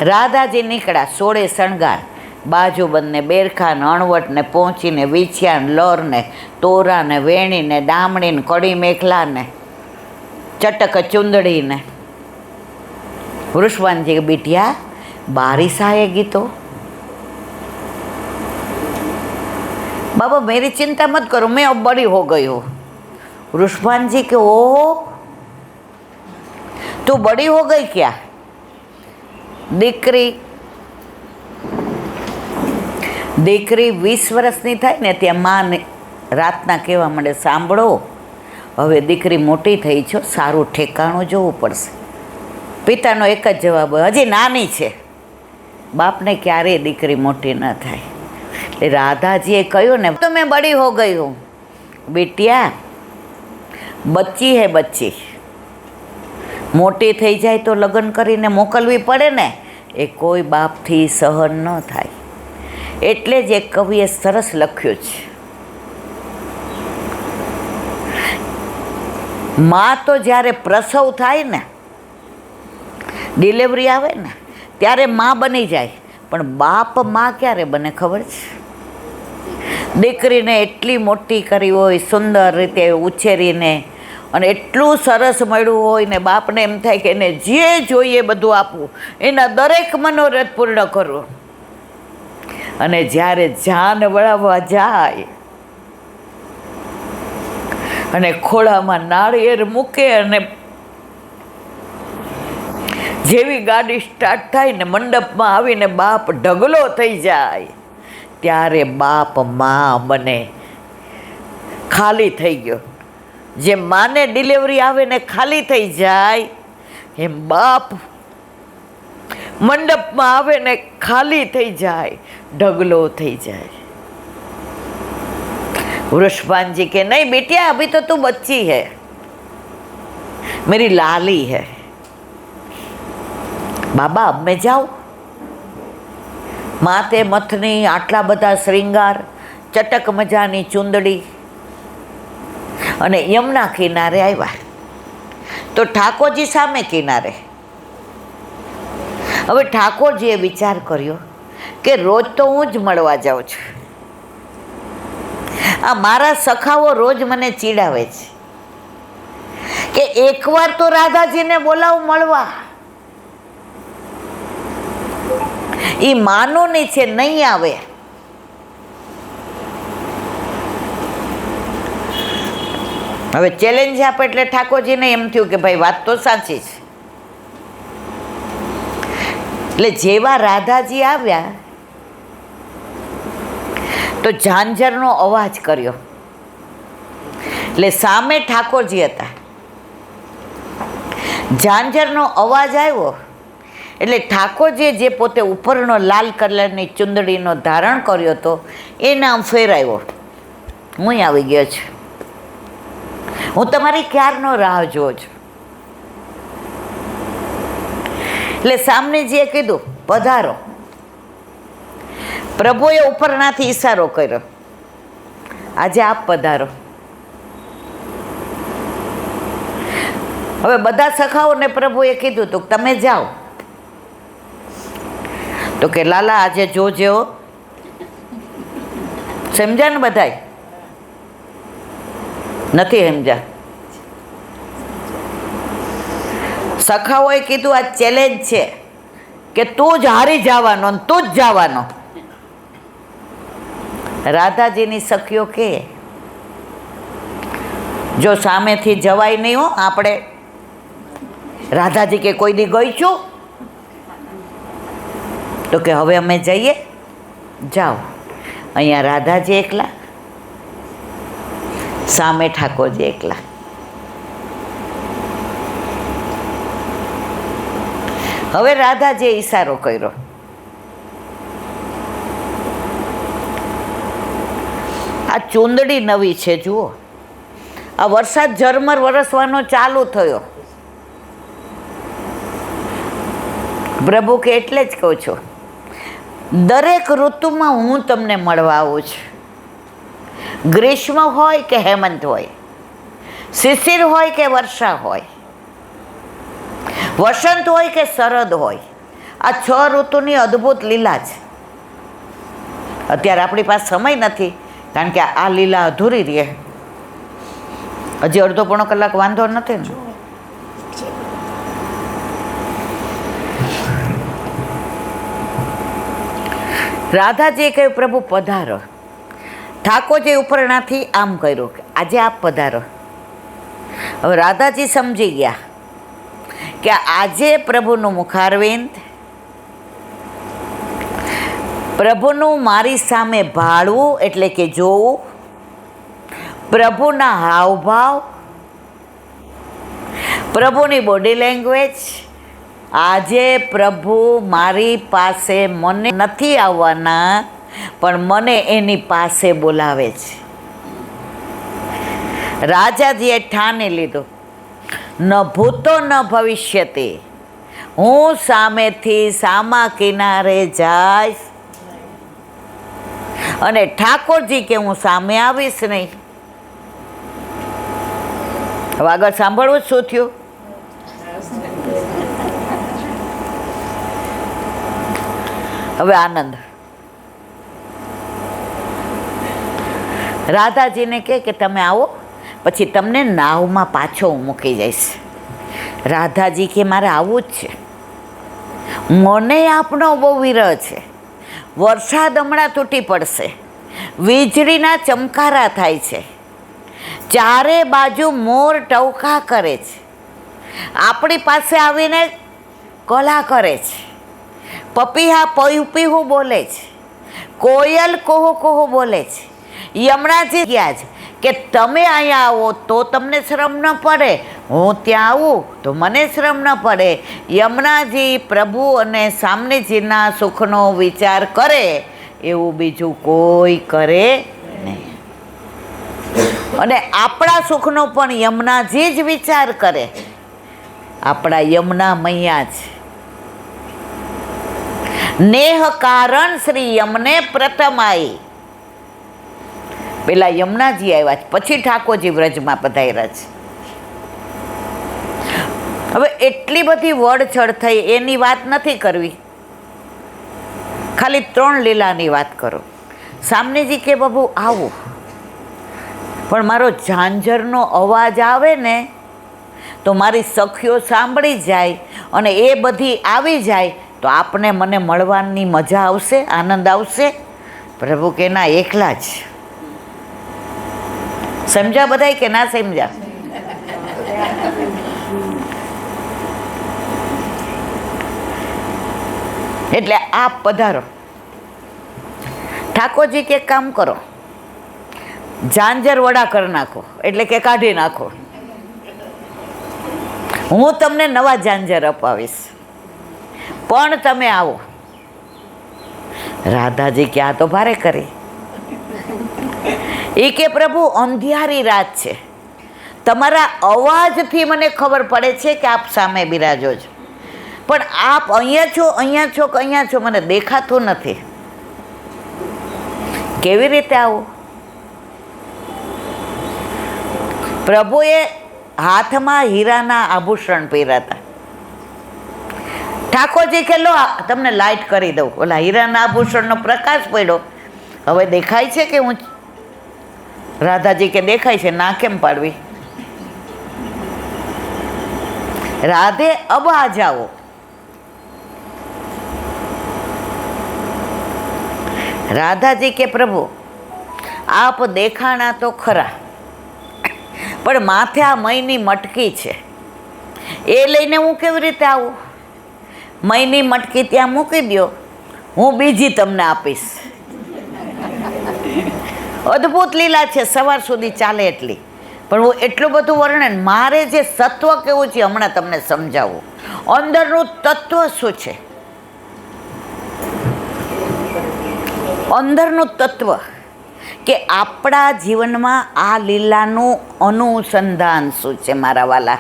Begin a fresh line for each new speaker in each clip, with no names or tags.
રાધાજી નીકળ્યા 16 શણગાર, બાજુબંધ ને બેરખા ને અણવટ ને પહોંચીને વીછ્યા ને લર ને તોરા ને વેણી ને દામણી ને કડી મેખલા ને ચટક ચુંદડી ને. વૃષભાનજી બીટિયા बारिश आएगी तो बाबा मेरी चिंता मत करो, मैं अब बड़ी हो गई हूँ. वृषभान जी के ओहो तू बड़ी हो गई क्या? દીકરી 20 વર્ષની થાય ને ત્યાં માને રાતના કહેવા માંડે, સાંભળો હવે દીકરી મોટી થઈ છો, સારું ઠેકાણું જોવું પડશે. પિતાનો એક જ જવાબ, હજી નાની છે. બાપને ક્યારેય દીકરી મોટી ન થાય. એટલે રાધાજીએ કહ્યું ને, તો મેં બડી હો ગઈ હું. બેટિયા બચ્ચી હે બચ્ચી, મોટી થઈ જાય તો લગ્ન કરીને મોકલવી પડે ને, એ કોઈ બાપથી સહન ન થાય. એટલે જ એક કવિએ સરસ લખ્યું છે, માં તો જ્યારે પ્રસવ થાય ને, ડિલિવરી આવે ને ત્યારે માં બની જાય, પણ બાપ માં ક્યારે બને ખબર છે? દીકરીને એટલી મોટી કરી હોય, સુંદર રીતે ઉછેરીને, અને એટલું સરસ મળ્યું હોય ને બાપને એમ થાય કે એને જે જોઈએ બધું આપવું, એના દરેક મનોરથ પૂર્ણ કરવું. અને જ્યારે જાન વળાવવા જાય અને ખોળામાં નાળિયેર મૂકે અને જેવી ગાડી સ્ટાર્ટ થાય ને મંડપમાં આવીને બાપ ઢગલો થઈ જાય, ત્યારે બાપ માં બને. ખાલી થઈ ગયો. જેમ માને ડિલિવરી આવે ને ખાલી થઈ જાય, એમ બાપ મંડપમાં આવે ને ખાલી થઈ જાય, ઢગલો થઈ જાય. वृषभानजी के नहीं बेटिया अभी तो तू बच्ची है, मेरी लाली है. बाबा अब मैं जाऊं? माथे मथनी आटला બધા શ્રૃંગાર, ચટક મજાની ચુંદડી, અને યમુના કિનારે આવ્યા તો ઠાકોરજી સામે કિનારે. હવે ઠાકોરજીએ વિચાર કર્યો કે રોજ તો હું જ મળવા જાઉં છું, આ મારા સખાઓ રોજ મને ચીડાવે છે કે એકવાર તો રાધાજીને બોલાવું મળવા. એ માનોની છે, નહીં આવે. હવે ચેલેન્જ આપે એટલે ઠાકોરજીને એમ થયું કે ભાઈ વાત તો સાચી છે. એટલે જેવા રાધાજી આવ્યા તો ઝાંઝરનો અવાજ કર્યો. એટલે સામે ઠાકોરજી હતા. ઝાંઝરનો અવાજ આવ્યો એટલે ઠાકોરજીએ જે પોતે ઉપરનો લાલ કલરની ચુંદડીનો ધારણ કર્યો હતો એને આમ ફેરાવ્યો. હું આવી ગયો છું, હું તમારી ક્યારનો રાહ જોઉં છું. એટલે સામનેજીએ કીધું પધારો. પ્રભુએ ઉપરનાથી ઈશારો કર્યો, આજે આપ પધારો. હવે બધા સખાઓને પ્રભુએ કીધું તો તમે જાઓ. તો કે લાલા આજે જોજે હો. સમજ્યા ને બધાય? નથી સમજ્યા? સખાઓએ કીધું આ ચેલેન્જ છે કે તું જ હારી જવાનો ને તું જ જવાનો. રાધાજીની સખીઓ કે જો સામેથી જવાય નહીં હો આપણે. રાધાજી કે કોઈ દી ગઈ છું? તો કે હવે અમે જઈએ. જાઓ. અહીંયા રાધાજી એકલા, સામે ઠાકોરજી એકલા. હવે રાધાજીએ ઈશારો કર્યો. આ ચુંદડી નવી છે, જુઓ. આ વરસાદ ઝરમર વરસવાનો ચાલુ થયો. પ્રભુ કે એટલે જ કહું છું, દરેક ઋતુમાં હું તમને મળવા આવું છું. ગ્રીષ્મ હોય કે હેમંત હોય, શિશિર હોય કે વર્ષા હોય, વસંત હોય કે શરદ હોય, આ 6 ઋતુની અદ્ભુત લીલા છે. અત્યારે આપણી પાસે સમય નથી, કારણ કે આ લીલા અધૂરી રહે. હજી અડધો પોણો કલાક વાંધો નથી ને. રાધાજીએ કહ્યું, પ્રભુ પધારો. ઠાકોરજી ઉપરણાથી આમ કર્યું કે આજે આપ પધારો. હવે રાધાજી સમજી ગયા કે આજે પ્રભુનું મુખારવિંદ, પ્રભુનું મારી સામે ભાળવું એટલે કે જોવું, પ્રભુના હાવભાવ, પ્રભુની બોડી લેંગ્વેજ, આજે પ્રભુ મારી પાસે મને નથી આવવાના, પણ મને એની પાસે બોલાવે છે. રાજાજીએ ઠાની લીધું, ન ભૂતો ન ભવિષ્યતિ, હું સામેથી સામા કિનારે જઈશ અને ઠાકોરજી કે હું સામે આવીશ નહીં. હવે આગળ સાંભળવું જ શું થયું. હવે આનંદ રાધાજીને કહે કે તમે આવો, પછી તમને નાવમાં પાછો હું મૂકી જઈશ. રાધાજી કે મારે આવવું જ છે, મને આપનો બહુ વિરહ છે. વરસાદ હમણાં તૂટી પડશે, વીજળીના ચમકારા થાય છે, ચારે બાજુ મોર ટવકા કરે છે, આપણી પાસે આવીને કલા કરે છે, પપીહા પહુ પીહુ બોલે છે, કોયલ કોહો કોહો બોલે છે. યમુનાજી ગયા છે કે તમે અહીંયા આવો તો તમને શ્રમ ન પડે, હું ત્યાં આવું તો મને શ્રમ ન પડે. યમુનાજી પ્રભુ અને સામનેજીના સુખનો વિચાર કરે એવું બીજું કોઈ કરે નહીં. અને આપણા સુખનો પણ યમુનાજી જ વિચાર કરે. આપણા યમુના મૈયા છે. નેહ કારણ શ્રી યમને પ્રથમાઈ. પેલા યમુનાજી આવ્યા છે, પછી ઠાકોરજી વ્રજમાં પધાર્યા છે. હવે એટલી બધી વડછડ થઈ એની વાત નથી કરવી, ખાલી 3 લીલાની વાત કરો. સામનેજી કે બાબુ આવું, પણ મારો ઝાંઝરનો અવાજ આવે ને તો મારી સખીઓ સાંભળી જાય અને એ બધી આવી જાય તો આપને મને મળવાની મજા આવશે, આનંદ આવશે. પ્રભુ કે ના, એકલા જ. સમજ્યા બધાય કે ના સમજ્યા? એટલે આપ પધારો. ઠાકોરજી કે કામ કરો, ઝાંઝર વડા કરી નાખો, એટલે કે કાઢી નાખો. હું તમને નવા ઝાંઝર અપાવીશ, પણ તમે આવો. રાધાજી કે આ તો ભારે કરી. એ કે પ્રભુ અંધિયારી રાત છે, તમારા અવાજથી મને ખબર પડે છે કે આપ સામે બિરાજો છો, પણ આપ અહીંયા છો, અહીંયા છો કે અહીંયા છો મને દેખાતું નથી. કેવી રીતે આવું? પ્રભુએ હાથમાં હીરાના આભૂષણ પહેર્યા હતા. ઠાકોરજી કે લો તમને લાઇટ કરી દઉં. ઓલા હીરાના આભૂષણનો પ્રકાશ પડ્યો, હવે દેખાય છે કે હું? રાધાજી કે દેખાય છે. ના કેમ પાડવી? રાધે અબ આ જાઓ. રાધાજી કે પ્રભુ આપ દેખાણા તો ખરા, પણ માથે આ મયની મટકી છે, એ લઈને હું કેવી રીતે આવું? મયની મટકી ત્યાં મૂકી દો, હું બીજી તમને આપીશ. અદ્ભુત લીલા છે, સવાર સુધી ચાલે એટલી. પણ હું એટલું બધું વર્ણન, મારે જે સત્વ કેવું છે હમણાં તમને સમજાવું. અંદરનું તત્વ શું છે? અંદરનું તત્વ કે આપણા જીવનમાં આ લીલાનું અનુસંધાન શું છે મારા વાલા?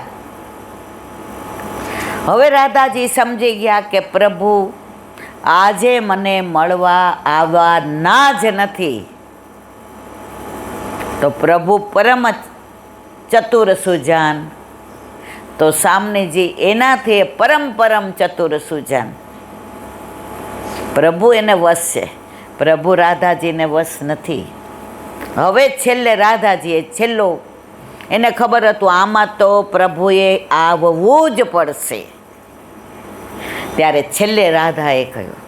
હવે રાધાજી સમજી ગયા કે પ્રભુ આજે મને મળવા આવવાના જ નથી, તો પ્રભુ પરમ ચતુર સુજાન, તો સામનેજી એનાથી પરમ પરમ ચતુર સુજાન. પ્રભુ એને વશ છે, પ્રભુ રાધાજીને વશ નથી. હવે છેલ્લે રાધાજીએ છેલ્લો, એને ખબર હતું આમાં તો પ્રભુએ આવવું જ પડશે. ત્યારે છેલ્લે રાધાએ કહ્યું,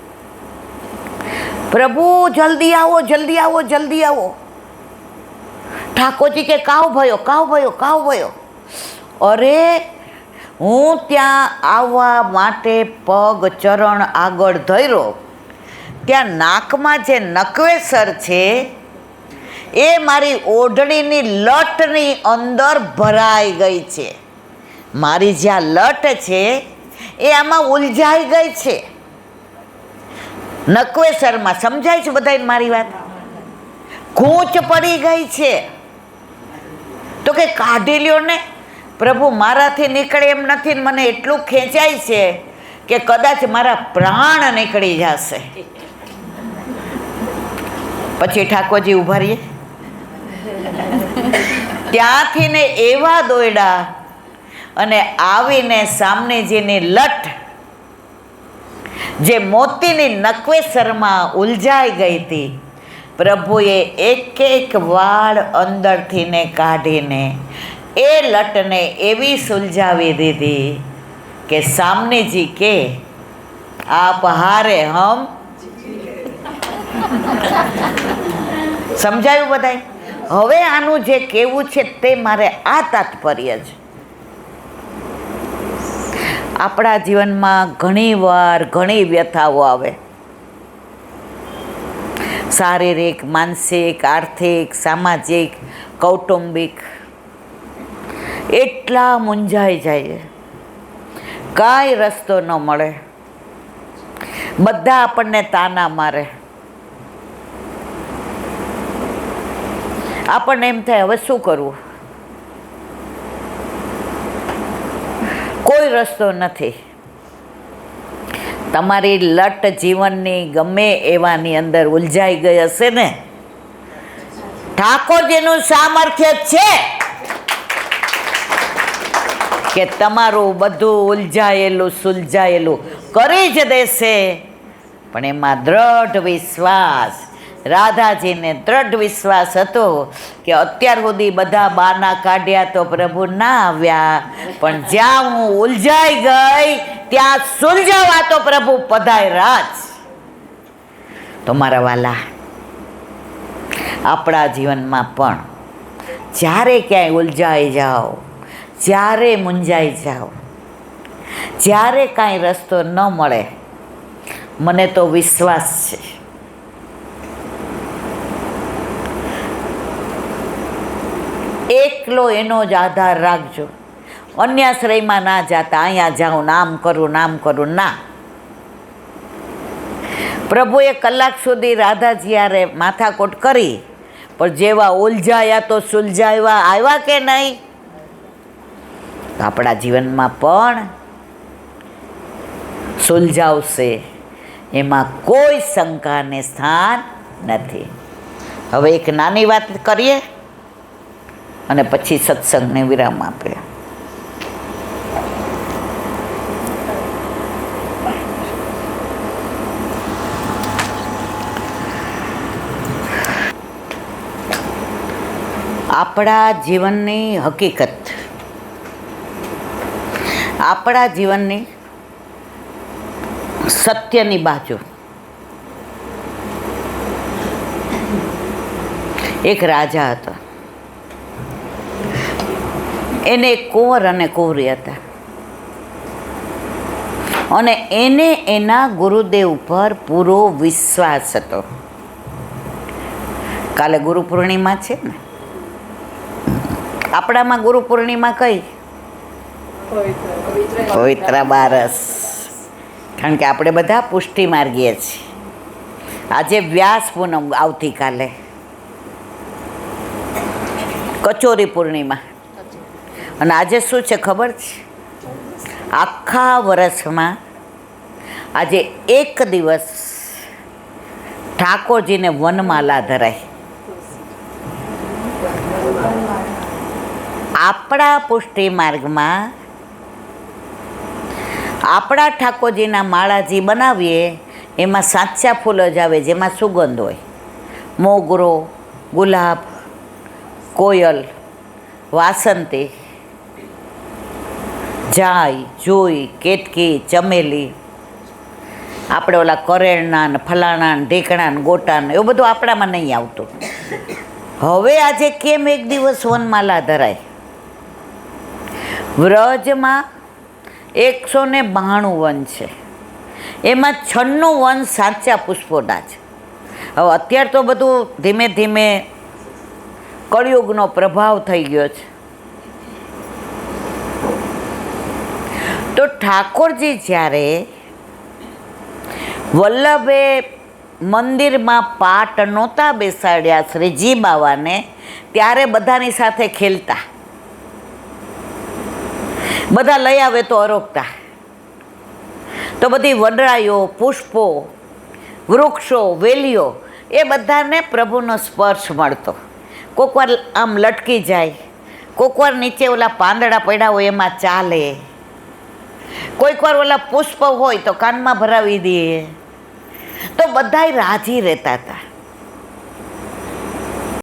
પ્રભુ જલ્દી આવો, જલ્દી આવો, જલ્દી આવો. ઠાકોરજી કે કાવ ભયો, કાવ ભયો, કાવ ભયો. અરે હું ત્યાં આવવા માટે પગ ચરણ આગળ ધર્યો, ત્યાં નાકમાં જે નકવેસર છે એ મારી ઓઢણીની લટની અંદર ભરાઈ ગઈ છે. મારી જ્યાં લટ છે એ આમાં ઉલઝાઈ ગઈ છે, નકવેસરમાં. સમજાય છે બધાને મારી વાત? ગૂંચ પડી ગઈ છે. તો કે કાઢી લ્યો ને. પ્રભુ મારાથી નીકળે એમ નથી ને મને એટલું ખેંચાય છે કે કદાચ મારા પ્રાણ નીકળી જશે. પછી ઠાકોરજી ઊભા રહીએ. ત્યાંથી ને એવા દોયડા અને આવીને સામનેજીની લટ જે મોતીની નકવેસરમાં ઉલઝાઈ ગઈ હતી, પ્રભુએ એક એક વાળ અંદરથી ને કાઢીને એ લટને એવી સુલઝાવી દીધી કે સામનેજી કે આપ હારે હમ. સમજાયું બધાય? હવે આનું જે કહેવું છે તે મારે આ તાત્પર્ય છે. આપણા જીવનમાં ઘણીવાર ઘણી વ્યથાઓ આવે, શારીરિક, માનસિક, આર્થિક, સામાજિક, કૌટુંબિક. એટલા મૂંઝાઈ જાય, કાંઈ રસ્તો ન મળે, બધા આપણને તાના મારે. આપણને એમ થાય હવે શું કરવું, કોઈ રસ્તો નથી. તમારી લટ જીવનની ગમે એવાની અંદર ઉલઝાઈ ગઈ હશે ને, ઠાકોરજીનું સામર્થ્ય છે કે તમારું બધું ઉલઝાયેલું સુલઝાયેલું કરી જ દેશે. પણ એમાં દ્રઢ વિશ્વાસ, રાધાજીને દ્રઢ વિશ્વાસ હતો કે અત્યાર સુધી બધા બાના કાઢ્યા તો પ્રભુ ના આવ્યા, પણ જ્યાં હું ઉલઝાઈ ગઈ ત્યાં સુલઝાવા તો પ્રભુ પધાર્યા જ. તો મારા વાલા, આપણા જીવનમાં પણ જ્યારે ક્યાંય ઉલઝાઈ જાઓ, જ્યારે મૂંઝાઈ જાઓ, જ્યારે કાંઈ રસ્તો ન મળે, મને તો વિશ્વાસ છે એકલો એનો જ આધાર રાખજો. અન્યાશ્રયમાં ના જાતા, અહીંયા જાઉં નામ કરું, નામ કરું, ના. પ્રભુએ કલાક સુધી રાધાજી હારે માથાકોટ કરી, પણ જેવા ઉલઝાયા તો સુલઝાવ્યા આવ્યા કે નહીં? આપણા જીવનમાં પણ સુલઝાવશે, એમાં કોઈ શંકાને સ્થાન નથી. હવે એક નાની વાત કરીએ અને પછી સત્સંગને વિરામ આપીએ. આપણા જીવનની હકીકત, આપણા જીવનની સત્યની બાજુ. એક રાજા હતો, એને એક કુંવર અને કુંવરી હતા, અને એને એના ગુરુદેવ પર પૂરો વિશ્વાસ હતો. કાલે ગુરુ પૂર્ણિમા છે ને, આપણામાં ગુરુ પૂર્ણિમા કઈ? પવિત્ર બારસ. કારણ કે આપણે બધા પુષ્ટિ માર્ગીએ છીએ. આજે વ્યાસ પૂનમ, આવતીકાલે કચોરી પૂર્ણિમા. અને આજે શું છે ખબર છે? આખા વર્ષમાં આજે એક દિવસ ઠાકોરજીને વનમાલા ધરાય. આપણા પુષ્ટિ માર્ગમાં આપણા ઠાકોરજીના માળાજી બનાવીએ એમાં સાચા ફૂલ જ આવે, જેમાં સુગંધ હોય. મોગરો, ગુલાબ, કોયલ, વાસંતી, જાય, જુઈ, કેતકી, ચમેલી, આપણે ઓલા કરેણના ને ફલાણા ને ઢીકણા ને ગોટા ને એવું બધું આપણામાં નહીં આવતું. હવે આજે કેમ એક દિવસ વનમાલા ધરાય? વ્રજમાં 192 વન છે, એમાં 96 વન સાચા પુષ્પોના છે. હવે અત્યારે તો બધું ધીમે ધીમે કળિયુગનો પ્રભાવ થઈ ગયો છે. તો ઠાકોરજી જ્યારે વલ્લભે મંદિરમાં પાટ નહોતા બેસાડ્યા શ્રીજી બાવાને, ત્યારે બધાની સાથે ખેલતા, બધા લઈ આવે તો અરોગતા. તો બધી વનરાઈઓ, પુષ્પો, વૃક્ષો, વેલીઓ એ બધાને પ્રભુનો સ્પર્શ મળતો. કોક વાર આમ લટકી જાય, કોક વાર નીચે ઓલા પાંદડા પડ્યા હોય એમાં ચાલે, કોઈક વાર ઓલા પુષ્પ હોય તો કાનમાં ભરાવી દઈએ. તો બધાય રાજી રહેતા હતા.